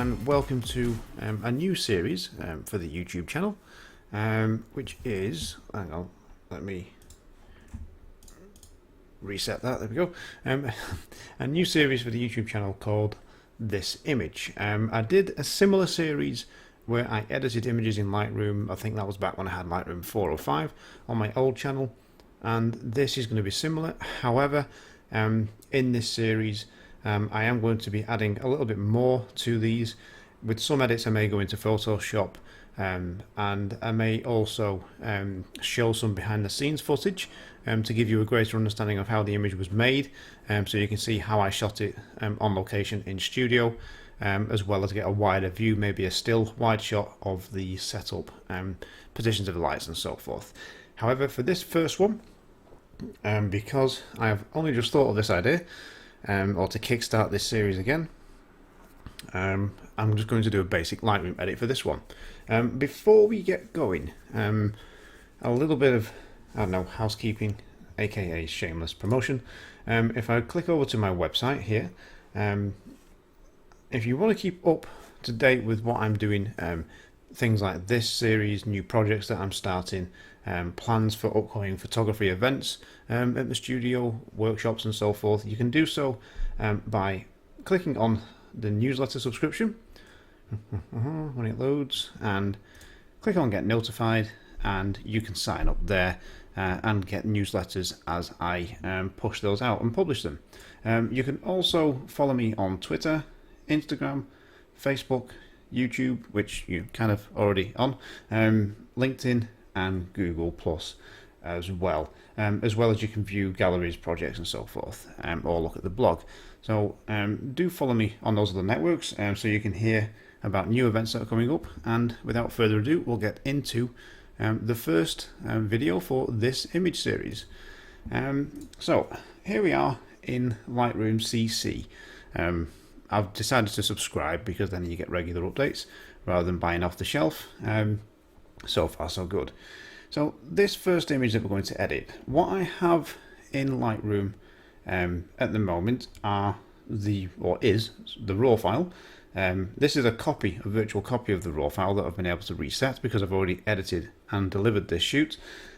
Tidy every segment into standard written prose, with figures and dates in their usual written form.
and welcome to a new series for the YouTube channel, which is, hang on, let me reset that, there we go, a new series for the YouTube channel called This Image. I did a similar series where I edited images in Lightroom. I think that was back when I had Lightroom 4 or 5 on my old channel, and this is going to be similar. However, in this series I am going to be adding a little bit more to these. With some edits I may go into Photoshop, and I may also show some behind the scenes footage to give you a greater understanding of how the image was made, so you can see how I shot it on location in studio, as well as get a wider view, maybe a still wide shot of the setup, positions of the lights and so forth. However, for this first one, because I have only just thought of this idea, or to kickstart this series again, I'm just going to do a basic Lightroom edit for this one. Before we get going, a little bit of, I don't know, housekeeping, aka shameless promotion. If I click over to my website here, if you want to keep up to date with what I'm doing, things like this series, new projects that I'm starting, plans for upcoming photography events at the studio, workshops and so forth, you can do so by clicking on the newsletter subscription when it loads, and click on get notified, and you can sign up there and get newsletters as I push those out and publish them. You can also follow me on Twitter, Instagram, Facebook, YouTube, which you're kind of already on, LinkedIn and Google Plus as well as you can view galleries, projects and so forth, or look at the blog. So do follow me on those other networks so you can hear about new events that are coming up. And without further ado, we'll get into the first video for this image series. So here we are in Lightroom CC. I've decided to subscribe because then you get regular updates rather than buying off the shelf. So far so good. So this first image that we're going to edit, what I have in Lightroom at the moment is the raw file. This is a virtual copy of the raw file that I've been able to reset because I've already edited and delivered this shoot.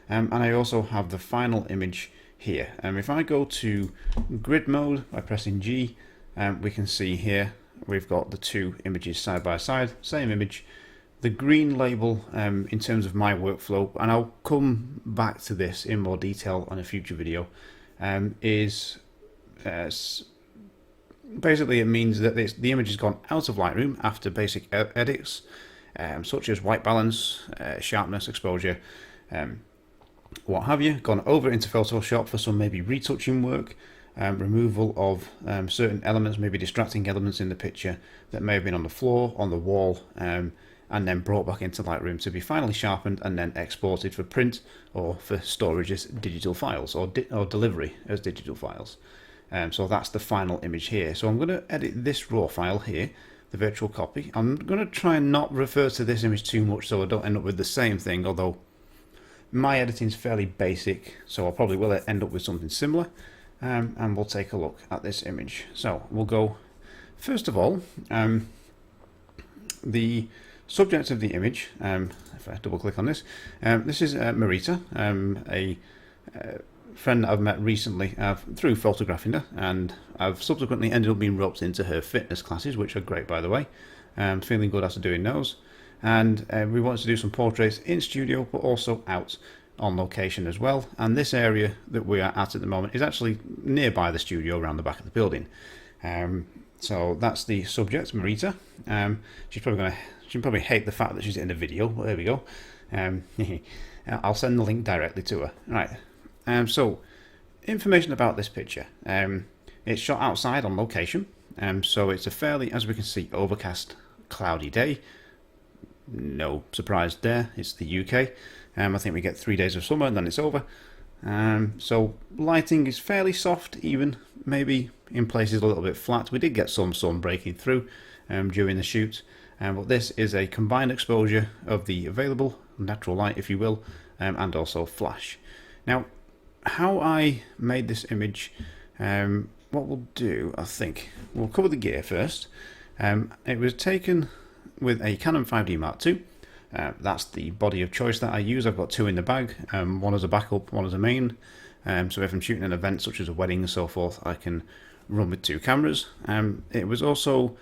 And I also have the final image here. If I go to grid mode by pressing G, we can see here we've got the two images side by side, same image. The green label, in terms of my workflow, and I'll come back to this in more detail on a future video, is basically it means that the image has gone out of Lightroom after basic edits, such as white balance, sharpness, exposure, what have you, gone over into Photoshop for some maybe retouching work, removal of certain elements, maybe distracting elements in the picture that may have been on the floor, on the wall, and then brought back into Lightroom to be finally sharpened and then exported for print or for storage as digital files, or delivery as digital files. So that's the final image here. So I'm going to edit this raw file here, the virtual copy. I'm going to try and not refer to this image too much so I don't end up with the same thing, although my editing is fairly basic, so I probably will end up with something similar. And we'll take a look at this image. So we'll go, first of all, the subject of the image, if I double click on this, this is Marita, a friend that I've met recently through photographing her, and I've subsequently ended up being roped into her fitness classes, which are great by the way. Feeling good after doing those, and we wanted to do some portraits in studio but also out on location as well. And this area that we are at the moment is actually nearby the studio around the back of the building. So that's the subject, Marita. She'll probably hate the fact that she's in the video, but there we go. I'll send the link directly to her. Right. So information about this picture. It's shot outside on location. So it's a fairly, as we can see, overcast, cloudy day. No surprise there. It's the UK. I think we get 3 days of summer and then it's over. So lighting is fairly soft, even maybe in places a little bit flat. We did get some sun breaking through during the shoot, but this is a combined exposure of the available natural light, if you will, and also flash. Now, how I made this image, what we'll do, I think we'll cover the gear first. It was taken with a Canon 5D Mark II. That's the body of choice that I use. I've got two in the bag, one as a backup, one as a main. So if I'm shooting an event such as a wedding and so forth, I can run with two cameras. It was also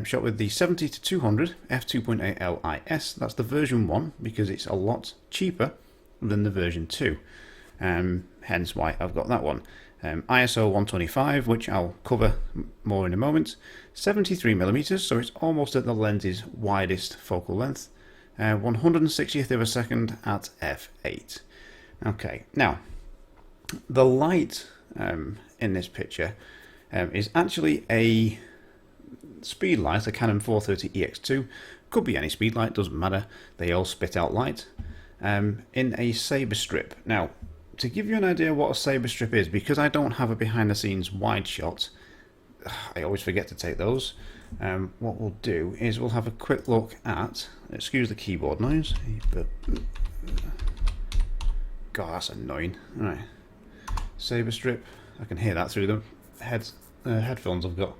shot with the 70-200 f2.8 LIS. That's the version 1 because it's a lot cheaper than the version 2. Hence why I've got that one. ISO 125, which I'll cover more in a moment. 73mm, so it's almost at the lens's widest focal length. 160th of a second at f8. Okay, now the light in this picture is actually a speed light, a Canon 430 EX2. Could be any speed light, doesn't matter. They all spit out light. In a saber strip. Now, to give you an idea what a saber strip is, because I don't have a behind the scenes wide shot, I always forget to take those. What we'll do is we'll have a quick look at, excuse the keyboard noise, but God, that's annoying. Alright, saber strip, I can hear that through the headphones I've got.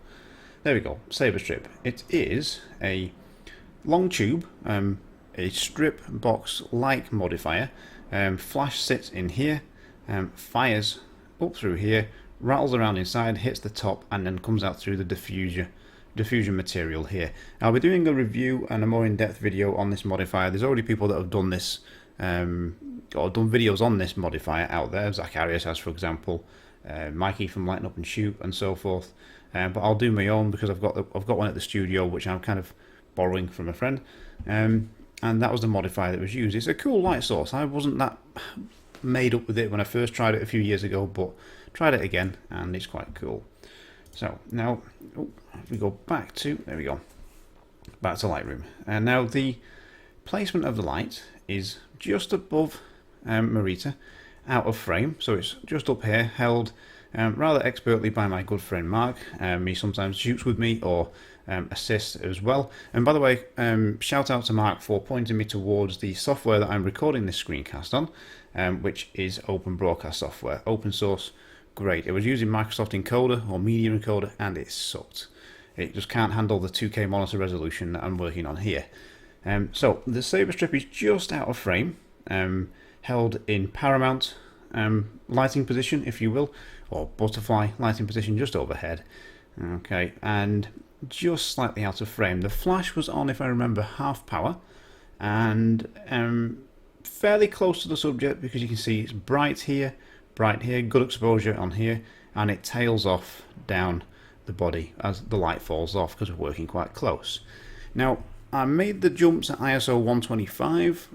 There we go, saber strip. It is a long tube, a strip box like modifier. Flash sits in here, fires up through here, rattles around inside, hits the top, and then comes out through the diffusion material here. I'll be doing a review and a more in-depth video on this modifier. There's already people that have done this, or done videos on this modifier out there. Zach Arias has, for example, Mikey from Lighten Up and Shoot, and so forth. But I'll do my own because I've got one at the studio, which I'm kind of borrowing from a friend. And that was the modifier that was used. It's a cool light source. I wasn't that made up with it when I first tried it a few years ago, but tried it again and it's quite cool. So now if we go back to, there we go, back to Lightroom. And now the placement of the light is just above Marita, out of frame. So it's just up here, held rather expertly by my good friend Mark. He sometimes shoots with me or assists as well. And by the way, shout out to Mark for pointing me towards the software that I'm recording this screencast on, which is Open Broadcast software, open source, great. It was using Microsoft Encoder or Media Encoder and it sucked. It just can't handle the 2K monitor resolution that I'm working on here. So the saber strip is just out of frame, held in paramount lighting position, if you will, or butterfly lighting position just overhead. Okay, and just slightly out of frame. The flash was on, if I remember, half power, and fairly close to the subject because you can see it's bright here, good exposure on here, and it tails off down the body as the light falls off because we're working quite close. Now, I made the jumps at ISO 125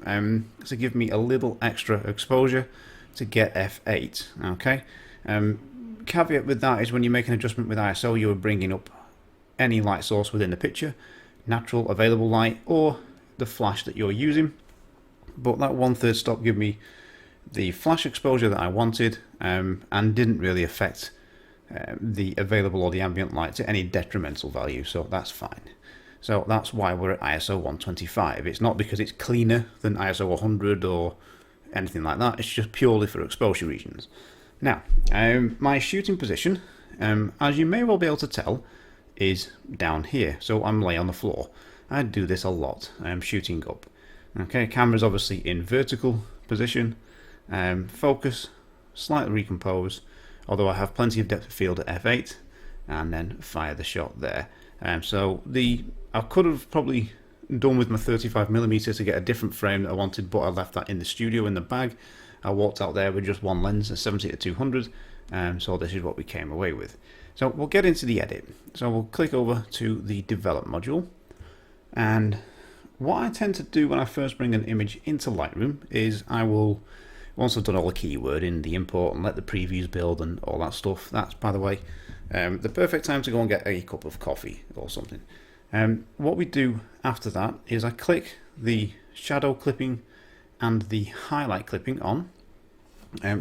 to give me a little extra exposure to get f8. Okay. Caveat with that is when you make an adjustment with ISO, you are bringing up any light source within the picture, natural available light or the flash that you're using. But that 1/3 stop gave me the flash exposure that I wanted and didn't really affect the available or the ambient light to any detrimental value, so that's fine. So that's why we're at ISO 125. It's not because it's cleaner than ISO 100 or anything like that, it's just purely for exposure reasons. Now, my shooting position, as you may well be able to tell, is down here. So I'm lay on the floor. I do this a lot. I'm shooting up. Okay, camera's obviously in vertical position. Focus, slightly recompose, although I have plenty of depth of field at f8, and then fire the shot there. So I could have probably done with my 35mm to get a different frame that I wanted, but I left that in the studio in the bag. I walked out there with just one lens, a 70-200, so this is what we came away with. So we'll get into the edit. So we'll click over to the develop module, and what I tend to do when I first bring an image into Lightroom is I will, once I've done all the keywording, the import, and let the previews build and all that stuff, that's, by the way, the perfect time to go and get a cup of coffee or something. What we do after that is I click the shadow clipping and the highlight clipping on,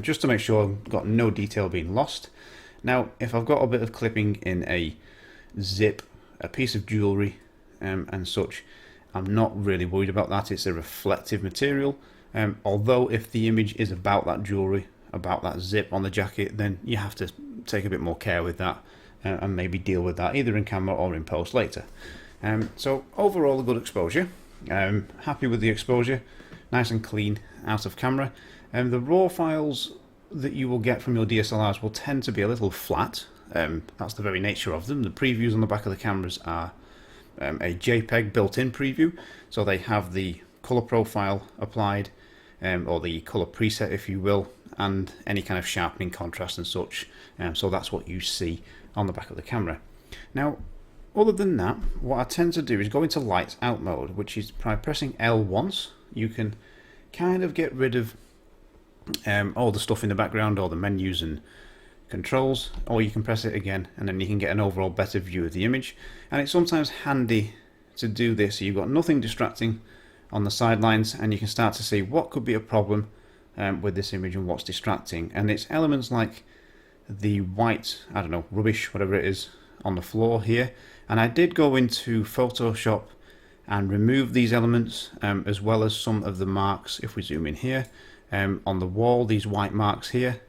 just to make sure I've got no detail being lost. Now, if I've got a bit of clipping in a zip, a piece of jewellery and such, I'm not really worried about that. It's a reflective material, although if the image is about that jewellery, about that zip on the jacket, then you have to take a bit more care with that and maybe deal with that either in camera or in post later. So overall a good exposure. Happy with the exposure, nice and clean out of camera. The raw files that you will get from your DSLRs will tend to be a little flat. That's the very nature of them. The previews on the back of the cameras are a JPEG built-in preview, so they have the color profile applied, or the color preset if you will, and any kind of sharpening, contrast and such. So that's what you see on the back of the camera. Now other than that, what I tend to do is go into lights out mode, which is by pressing L once you can kind of get rid of all the stuff in the background, all the menus and controls, or you can press it again and then you can get an overall better view of the image. And it's sometimes handy to do this so you've got nothing distracting on the sidelines and you can start to see what could be a problem with this image and what's distracting. And it's elements like the white, I don't know, rubbish, whatever it is, on the floor here. And I did go into Photoshop and remove these elements, as well as some of the marks. If we zoom in here, on the wall, these white marks here,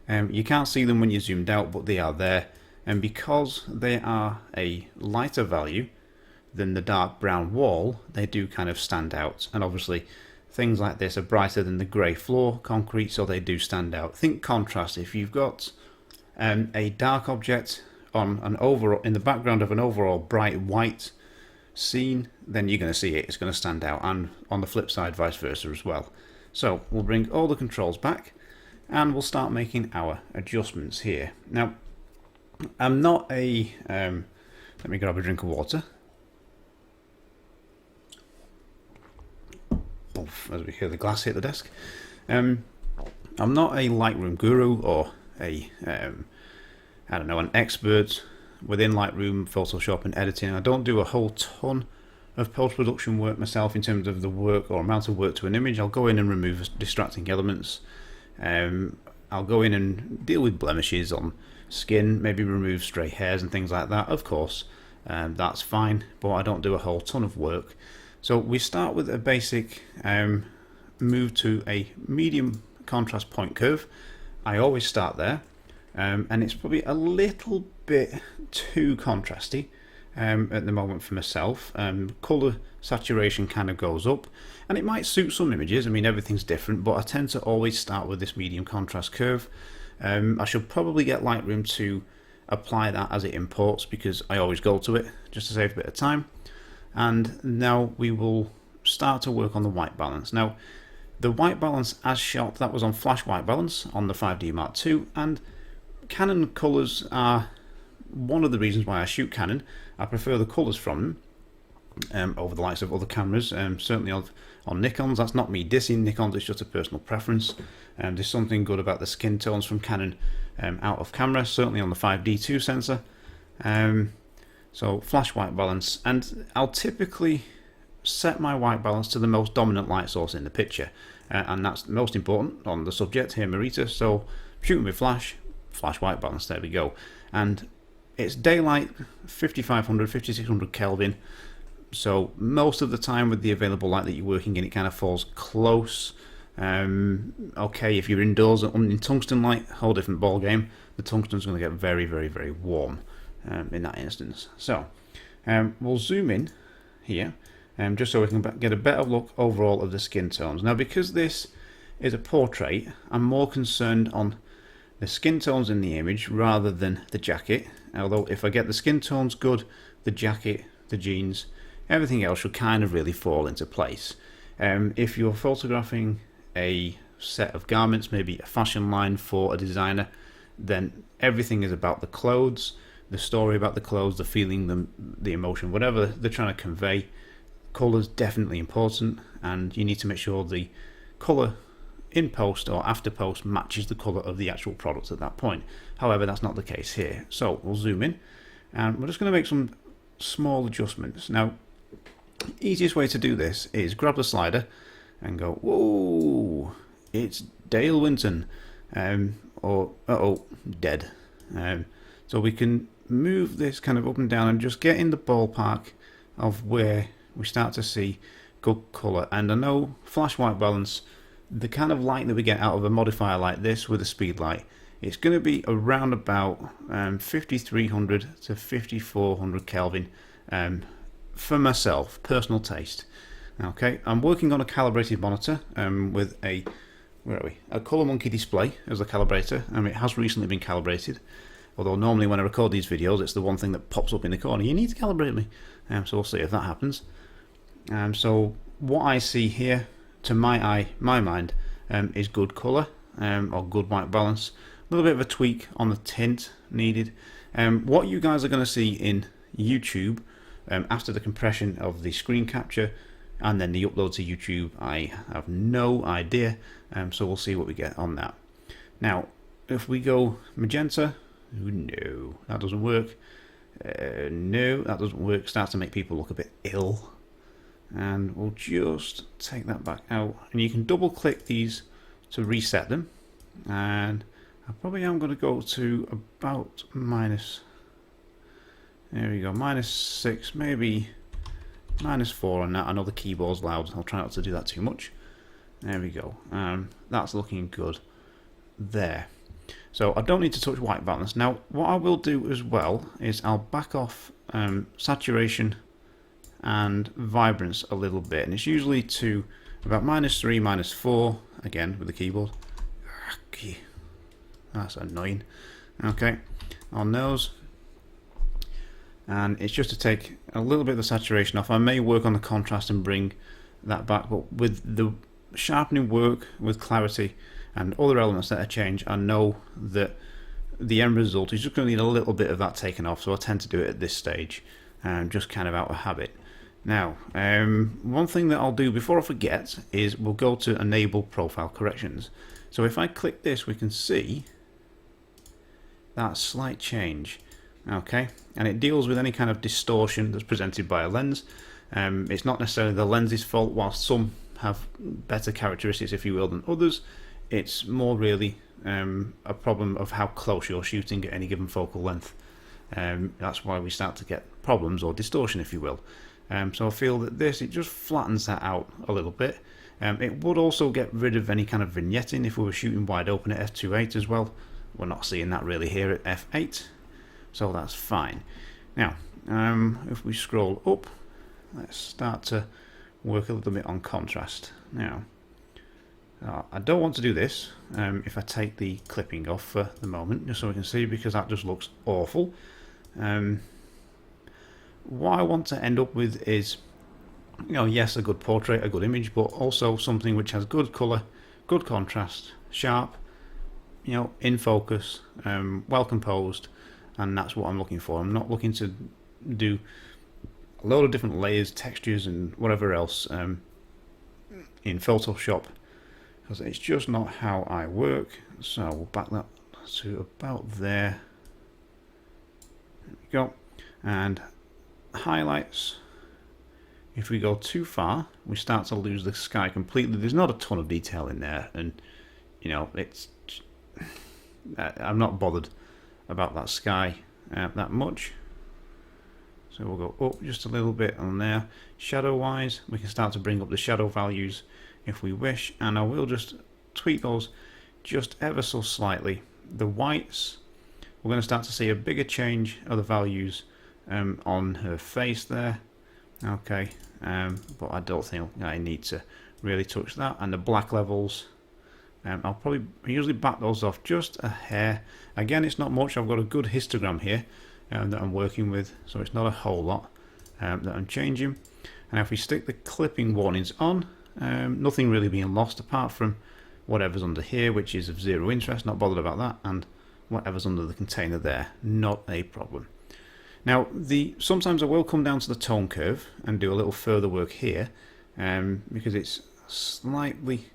you can't see them when you're zoomed out, but they are there. And because they are a lighter value than the dark brown wall, they do kind of stand out. And obviously things like this are brighter than the grey floor concrete, so they do stand out. Think contrast. If you've got a dark object on an overall, in the background of an overall bright white scene, then you're going to see it, it's going to stand out, and on the flip side vice versa as well. So we'll bring all the controls back and we'll start making our adjustments here. Now I'm not a let me grab a drink of water as we hear the glass hit the desk. I'm not a Lightroom guru or a I don't know, an expert within Lightroom, Photoshop and editing. I don't do a whole ton of post-production work myself in terms of the work or amount of work to an image. I'll go in and remove distracting elements. I'll go in and deal with blemishes on skin, maybe remove stray hairs and things like that. Of course, that's fine, but I don't do a whole ton of work. So we start with a basic move to a medium contrast point curve. I always start there. And it's probably a little bit too contrasty at the moment for myself. Colour saturation kind of goes up, and it might suit some images. I mean, everything's different, but I tend to always start with this medium contrast curve. I should probably get Lightroom to apply that as it imports, because I always go to it just to save a bit of time. And now we will start to work on the white balance. Now the white balance as shot, that was on flash white balance on the 5D Mark II, and Canon colours are one of the reasons why I shoot Canon. I prefer the colours from them over the likes of other cameras, certainly on Nikons. That's not me dissing Nikons, it's just a personal preference. There's something good about the skin tones from Canon out of camera, certainly on the 5D2 sensor. So flash white balance, and I'll typically set my white balance to the most dominant light source in the picture, and that's most important on the subject here, Marita. So shooting with flash white balance, there we go. And it's daylight, 5500, 5600 Kelvin. So most of the time with the available light that you're working in, it kind of falls close. Okay, if you're indoors in tungsten light, whole different ball game. The tungsten's going to get very, very, very warm in that instance. So we'll zoom in here, just so we can get a better look overall of the skin tones. Now, because this is a portrait, I'm more concerned on the skin tones in the image rather than the jacket. Although if I get the skin tones good, the jacket, the jeans, everything else should kind of really fall into place. If you're photographing a set of garments, maybe a fashion line for a designer, then everything is about the clothes, the story about the clothes, the feeling, the emotion, whatever they're trying to convey. Colour's definitely important, and you need to make sure the colour in post or after post matches the colour of the actual product at that point. However, that's not the case here. So we'll zoom in and we're just going to make some small adjustments. Now, easiest way to do this is grab the slider and go, whoa, it's Dale Winton, or uh-oh, dead. So we can move this kind of up and down and just get in the ballpark of where we start to see good colour. And I know flash white balance, the kind of light that we get out of a modifier like this with a speed light, it's going to be around about 5300 to 5400 Kelvin for myself, personal taste. Okay, I'm working on a calibrated monitor with a Color Monkey display as the calibrator. It has recently been calibrated, although normally when I record these videos it's the one thing that pops up in the corner, you need to calibrate me. So we'll see if that happens. So what I see here, to my mind, is good colour or good white balance. A little bit of a tweak on the tint needed. What you guys are going to see in YouTube after the compression of the screen capture and then the upload to YouTube, I have no idea. So we'll see what we get on that. Now, if we go magenta, no, that doesn't work. No, that doesn't work. Starts to make people look a bit ill. And we'll just take that back out. And you can double click these to reset them. And I probably am going to go to about minus, there we go, -6, maybe -4 on that. I know the keyboard's loud, I'll try not to do that too much. There we go. That's looking good there. So I don't need to touch white balance. Now what I will do as well is I'll back off saturation and vibrance a little bit, and it's usually to about -3, -4, again with the keyboard. That's annoying. Okay, on those. And it's just to take a little bit of the saturation off. I may work on the contrast and bring that back, but with the sharpening work, with clarity and other elements that are changed, I know that the end result is just going to need a little bit of that taken off, so I tend to do it at this stage, just kind of out of habit. Now, one thing that I'll do before I forget is we'll go to enable profile corrections. So if I click this, we can see that slight change. Okay, and it deals with any kind of distortion that's presented by a lens. It's not necessarily the lens's fault, whilst some have better characteristics, if you will, than others. It's more really a problem of how close you're shooting at any given focal length. That's why we start to get problems or distortion, if you will. So I feel that this, it just flattens that out a little bit. It would also get rid of any kind of vignetting if we were shooting wide open at f2.8 as well. We're not seeing that really here at f8, so that's fine. Now, if we scroll up, let's start to work a little bit on contrast. Now, I don't want to do this if I take the clipping off for the moment, just so we can see, because that just looks awful. What I want to end up with is, you know, yes, a good portrait, a good image, but also something which has good colour, good contrast, sharp, you know, in focus, well composed, and that's what I'm looking for. I'm not looking to do a load of different layers, textures, and whatever else in Photoshop, because it's just not how I work. So we'll back that to about there. There we go. And highlights, if we go too far, we start to lose the sky completely. There's not a ton of detail in there, and you know, it's I'm not bothered about that sky that much. So we'll go up just a little bit on there. Shadow wise, we can start to bring up the shadow values if we wish, and I will just tweak those just ever so slightly. The whites, we're going to start to see a bigger change of the values on her face there. Okay, but I don't think I need to really touch that. And the black levels, I'll probably usually back those off just a hair. Again, it's not much. I've got a good histogram here that I'm working with, so it's not a whole lot that I'm changing. And if we stick the clipping warnings on, nothing really being lost apart from whatever's under here, which is of zero interest, not bothered about that, and whatever's under the container there, not a problem. Now, sometimes I will come down to the tone curve and do a little further work here, because it's slightly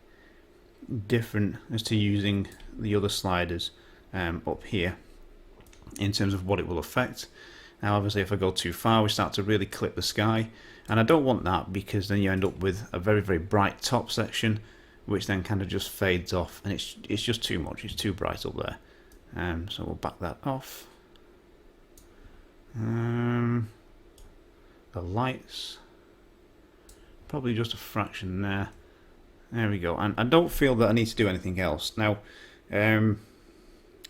different as to using the other sliders up here in terms of what it will affect. Now, obviously, if I go too far, we start to really clip the sky, and I don't want that, because then you end up with a very, very bright top section, which then kind of just fades off, and it's just too much. It's too bright up there. So we'll back that off. The lights, probably just a fraction there. There we go. And I don't feel that I need to do anything else. Now,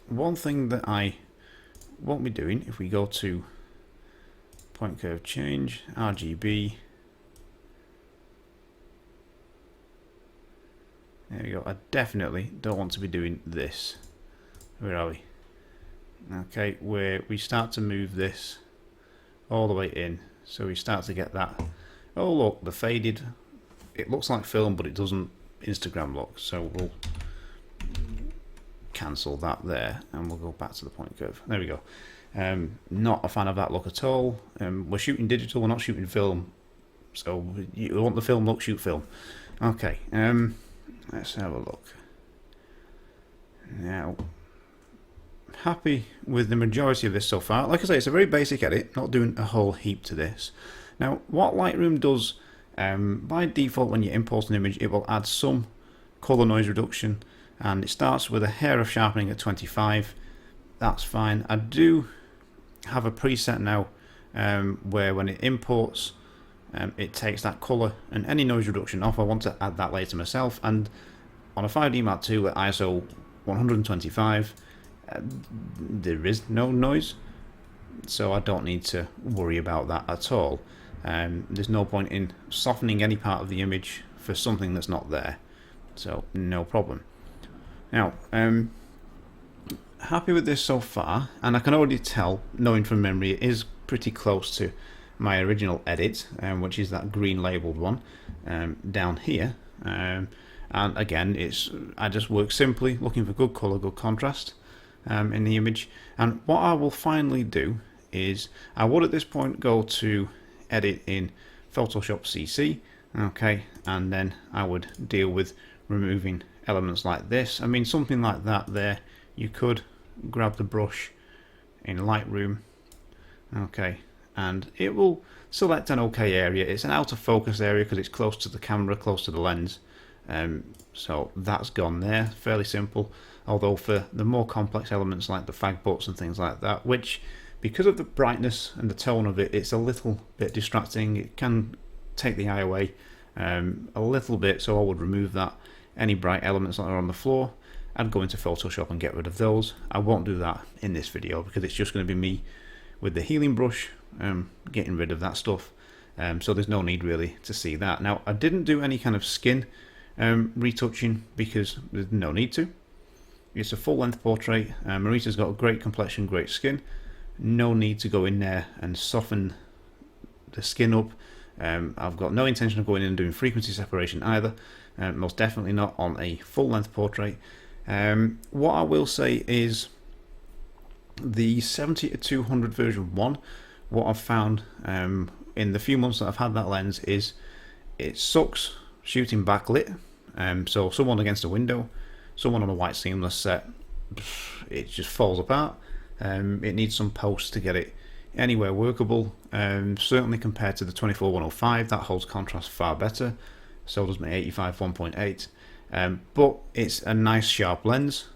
one thing that I won't be doing, if we go to point curve change, RGB, there we go. I definitely don't want to be doing this. Where are we? Okay, where we start to move this all the way in, so we start to get that. Oh look, the faded. It looks like film, but it doesn't Instagram look. So we'll cancel that there, and we'll go back to the point curve. There we go. Not a fan of that look at all. We're shooting digital, we're not shooting film. So you want the film look, shoot film. Okay. Let's have a look. Now, happy with the majority of this so far. Like I say, it's a very basic edit, not doing a whole heap to this. Now, what Lightroom does, by default, when you import an image, it will add some color noise reduction, and it starts with a hair of sharpening at 25. That's fine. I do have a preset now where when it imports, it takes that color and any noise reduction off. I want to add that later myself, and on a 5D Mark II at ISO 125, there is no noise, so I don't need to worry about that at all. There's no point in softening any part of the image for something that's not there, so no problem. Now, happy with this so far, and I can already tell, knowing from memory, it is pretty close to my original edit, which is that green labeled one down here. And again, I just work simply, looking for good color, good contrast in the image. And what I will finally do is, I would at this point go to edit in Photoshop CC, okay, and then I would deal with removing elements like this. I mean, something like that there, you could grab the brush in Lightroom, okay, and it will select an okay area. It's an out of focus area because it's close to the camera, close to the lens, so that's gone there. Fairly simple, although for the more complex elements like the fag butts and things like that, which because of the brightness and the tone of it, it's a little bit distracting. It can take the eye away a little bit, so I would remove that. Any bright elements that are on the floor, I'd go into Photoshop and get rid of those. I won't do that in this video because it's just going to be me with the healing brush getting rid of that stuff, so there's no need really to see that. Now, I didn't do any kind of skin retouching because there's no need to. It's a full-length portrait. Marita's got a great complexion, great skin. No need to go in there and soften the skin up. I've got no intention of going in and doing frequency separation either. Most definitely not on a full-length portrait. What I will say is the 70-200 version 1, what I've found in the few months that I've had that lens is it sucks shooting backlit. So someone against a window, someone on a white seamless set, it just falls apart. It needs some post to get it anywhere workable. Certainly compared to the 24-105, that holds contrast far better. So does my 85 1.8. But it's a nice sharp lens.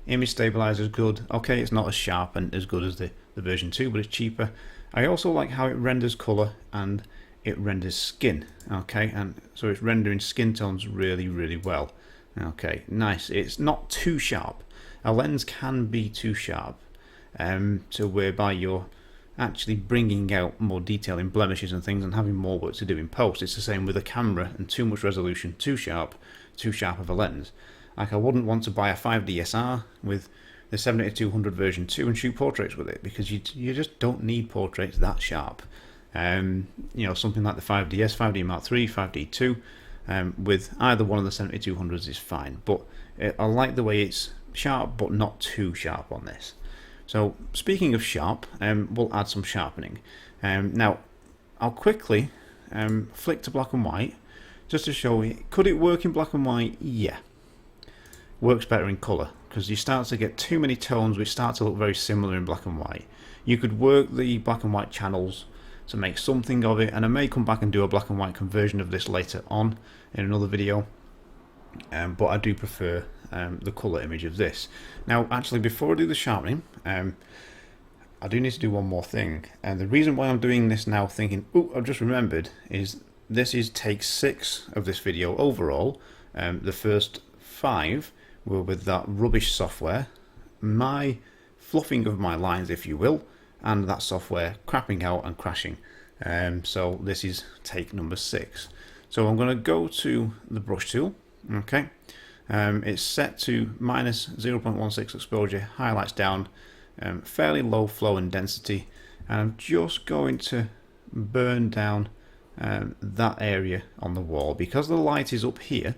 Image stabilizer is good. Okay, it's not as sharp and as good as the version 2, but it's cheaper. I also like how it renders color and it renders skin. Okay, and so it's rendering skin tones really, really well. Okay, nice. It's not too sharp. A lens can be too sharp, to whereby you're actually bringing out more detail in blemishes and things and having more work to do in post. It's the same with a camera, and too much resolution, too sharp of a lens. Like, I wouldn't want to buy a 5DSR with the 70-200 version 2 and shoot portraits with it, because you just don't need portraits that sharp. You know, something like the 5DS, 5D Mark III, 5D2, with either one of the 70-200s is fine. But I like the way it's sharp, but not too sharp on this. So speaking of sharp, we'll add some sharpening. Now, I'll quickly flick to black and white just to show you. Could it work in black and white? Yeah. Works better in colour, because you start to get too many tones which start to look very similar in black and white. You could work the black and white channels to make something of it, and I may come back and do a black and white conversion of this later on in another video, but I do prefer the colour image of this. Now, actually, before I do the sharpening, I do need to do one more thing, and the reason why I'm doing this now, thinking, oh, I've just remembered, is this is take 6 of this video overall. The first 5 were with that rubbish software my fluffing of my lines, if you will, and that software crapping out and crashing. So this is take number 6. So I'm going to go to the brush tool. Okay, it's set to minus 0.16 exposure, highlights down, fairly low flow and density, and I'm just going to burn down that area on the wall. Because the light is up here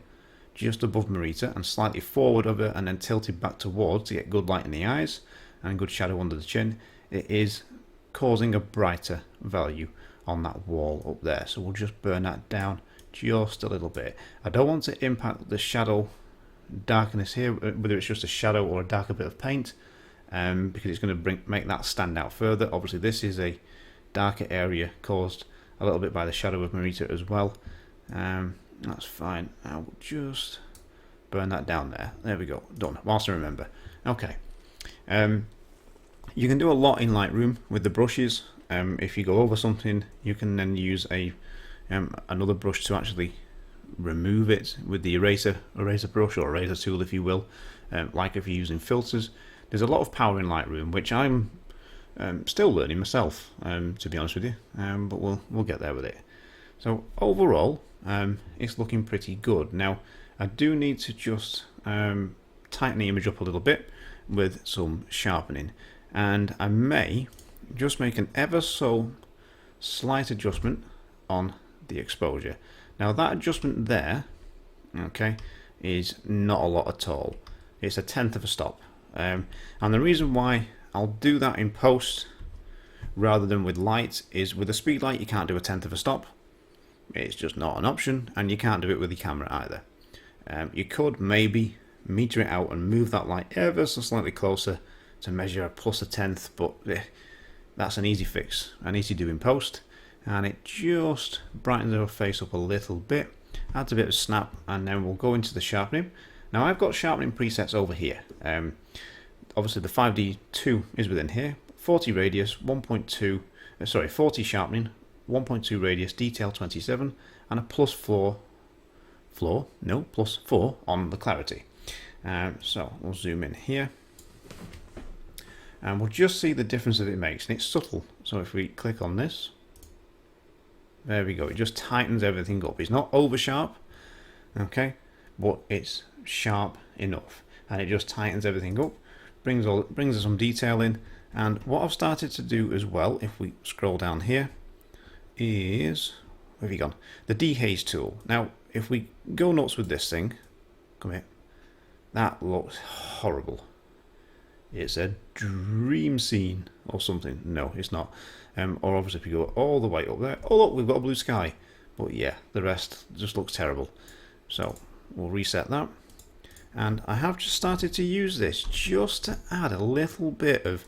just above Marita and slightly forward of it and then tilted back towards to get good light in the eyes and good shadow under the chin, it is causing a brighter value on that wall up there. So we'll just burn that down just a little bit. I don't want to impact the shadow darkness here, whether it's just a shadow or a darker bit of paint, because it's going to make that stand out further. Obviously this is a darker area caused a little bit by the shadow of Marita as well. That's fine. I'll just burn that down there. There we go, done, whilst I remember. Okay, you can do a lot in Lightroom with the brushes. If you go over something, you can then use another brush to actually remove it with the eraser brush or eraser tool, if you will, like if you're using filters. There's a lot of power in Lightroom, which I'm still learning myself, to be honest with you, but we'll get there with it. So overall, it's looking pretty good. Now I do need to just tighten the image up a little bit with some sharpening, and I may just make an ever so slight adjustment on the exposure. Now that adjustment there, okay, is not a lot at all. It's 1/10 of a stop, and the reason why I'll do that in post rather than with light is with a speed light you can't do 1/10 of a stop. It's just not an option, and you can't do it with the camera either. You could maybe meter it out and move that light ever so slightly closer to measure a plus 1/10, but that's an easy fix, an easy do in post, and it just brightens our face up a little bit, adds a bit of snap, and then we'll go into the sharpening. Now I've got sharpening presets over here. Obviously the 5D2 is within here, 40 radius, 40 sharpening, 1.2 radius, detail 27, and a plus 4 on the clarity. So we'll zoom in here, and we'll just see the difference that it makes, and it's subtle. So if we click on this, there we go, it just tightens everything up. It's not over sharp, okay, but it's sharp enough, and it just tightens everything up, brings us some detail in. And what I've started to do as well, if we scroll down here, is, where have you gone? The dehaze tool. Now if we go nuts with this thing, come here, that looks horrible. It's a dream scene or something. No, it's not. Or obviously if you go all the way up there, oh look, we've got a blue sky. But yeah, the rest just looks terrible. So we'll reset that. And I have just started to use this just to add a little bit of,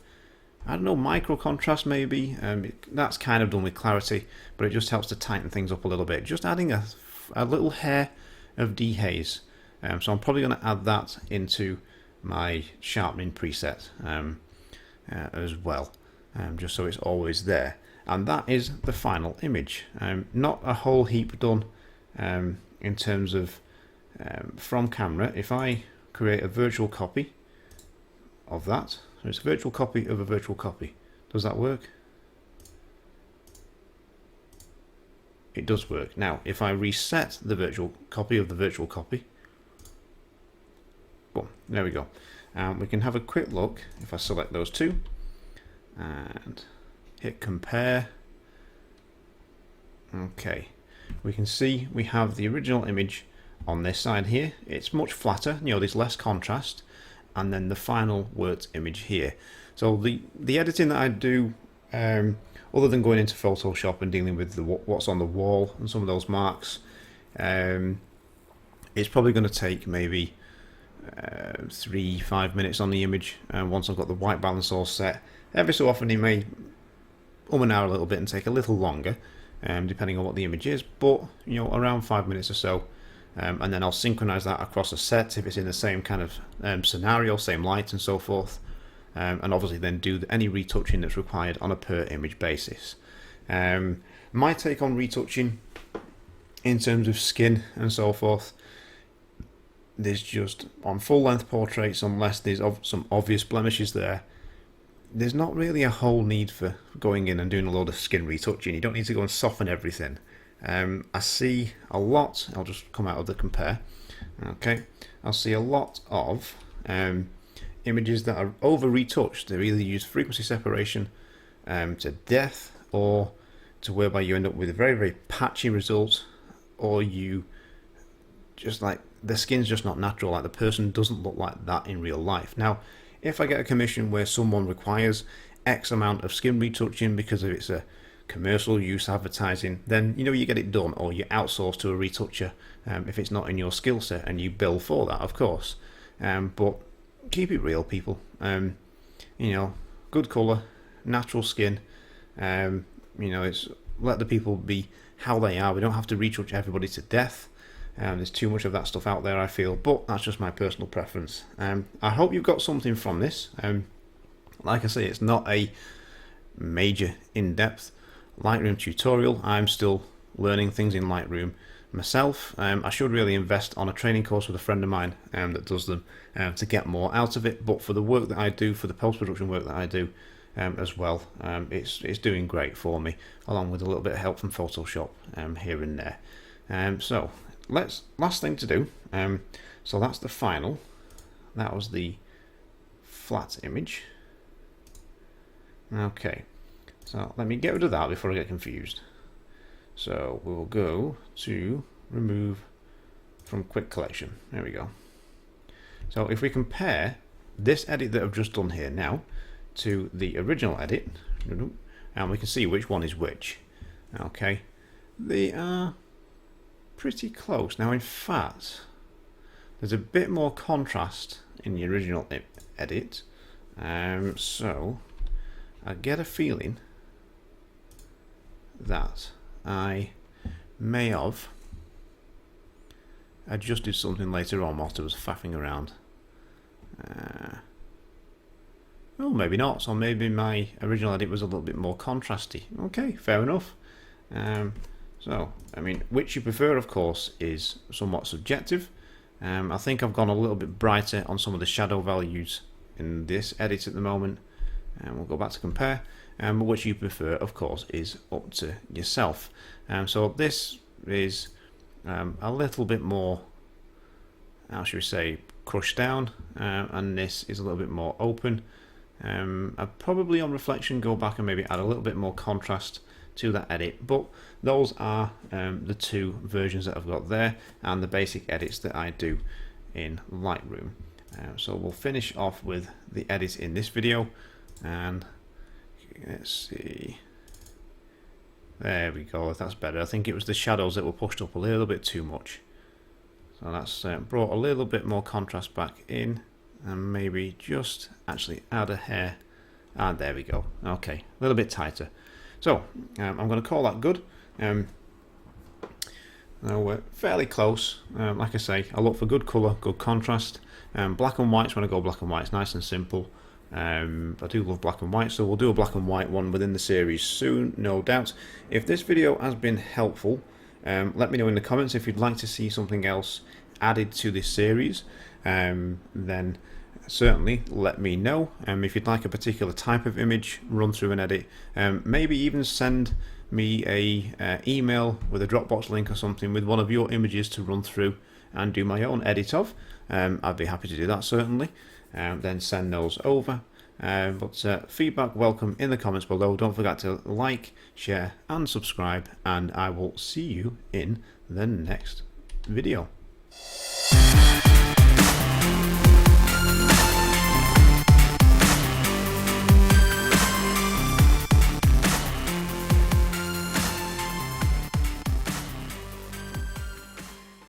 I don't know, micro contrast maybe. That's kind of done with clarity, but it just helps to tighten things up a little bit. Just adding a little hair of dehaze. So I'm probably going to add that into my sharpening preset as well, just so it's always there. And that is the final image. Not a whole heap done in terms of from camera. If I create a virtual copy of that, so it's a virtual copy of a virtual copy. Does that work? It does work. Now if I reset the virtual copy of the virtual copy, boom, there we go. We can have a quick look if I select those two and hit compare. Okay, we can see we have the original image on this side here. It's much flatter, you know, there's less contrast, and then the final worked image here. So the editing that I do, other than going into Photoshop and dealing with what's on the wall and some of those marks, it's probably going to take maybe 3-5 minutes on the image, and once I've got the white balance all set. Every so often it may and out a little bit and take a little longer, depending on what the image is, but you know, around 5 minutes or so. And then I'll synchronize that across a set if it's in the same kind of scenario, same light and so forth, and obviously then do any retouching that's required on a per image basis. My take on retouching in terms of skin and so forth, there's just on full length portraits, unless there's some obvious blemishes there, there's not really a whole need for going in and doing a load of skin retouching. You don't need to go and soften everything. I see a lot, I'll just come out of the compare. Okay, I'll see a lot of images that are over retouched. They either use frequency separation to death, or to whereby you end up with a very, very patchy result, or you just like the skin's just not natural, like the person doesn't look like that in real life. Now, if I get a commission where someone requires X amount of skin retouching because if it's a commercial use advertising, then you get it done, or you outsource to a retoucher if it's not in your skill set, and you bill for that, of course. But keep it real, people. Good colour, natural skin. It's let the people be how they are. We don't have to retouch everybody to death. There's too much of that stuff out there, I feel, but that's just my personal preference. I hope you've got something from this. Like I say, it's not a major in-depth Lightroom tutorial. I'm still learning things in Lightroom myself. I should really invest on a training course with a friend of mine that does them to get more out of it, but for the work that I do, for the post-production work that I do as well, it's doing great for me, along with a little bit of help from Photoshop here and there. So last thing to do, so that's the final. That was the flat image. Okay, so let me get rid of that before I get confused. So we will go to remove from quick collection. There we go. So if we compare this edit that I've just done here now to the original edit, and we can see which one is which. Okay, they are pretty close. Now, in fact, there's a bit more contrast in the original edit, so I get a feeling that I may have adjusted something later on whilst I was faffing around. Oh, maybe not. So maybe my original edit was a little bit more contrasty. Okay, fair enough. So, I mean, which you prefer, of course, is somewhat subjective. I think I've gone a little bit brighter on some of the shadow values in this edit at the moment. And we'll go back to compare. But which you prefer, of course, is up to yourself. So this is a little bit more, how should we say, crushed down, and this is a little bit more open. I'd probably, on reflection, go back and maybe add a little bit more contrast to that edit, but those are the two versions that I've got there, and the basic edits that I do in Lightroom. So we'll finish off with the edit in this video, and let's see, there we go. That's better. I think it was the shadows that were pushed up a little bit too much, so that's brought a little bit more contrast back in, and maybe just actually add a hair, and there we go. Okay, a little bit tighter. So I'm going to call that good. Now we're fairly close. Like I say, I look for good colour, good contrast. Black and white's when I go black and white. It's nice and simple. I do love black and white, so we'll do a black and white one within the series soon, no doubt. If this video has been helpful, let me know in the comments if you'd like to see something else added to this series. Then certainly let me know. If you'd like a particular type of image run through an edit, maybe even send me a email with a Dropbox link or something with one of your images to run through and do my own edit of. I'd be happy to do that, certainly. Then send those over. But feedback welcome in the comments below. Don't forget to like, share and subscribe, and I will see you in the next video.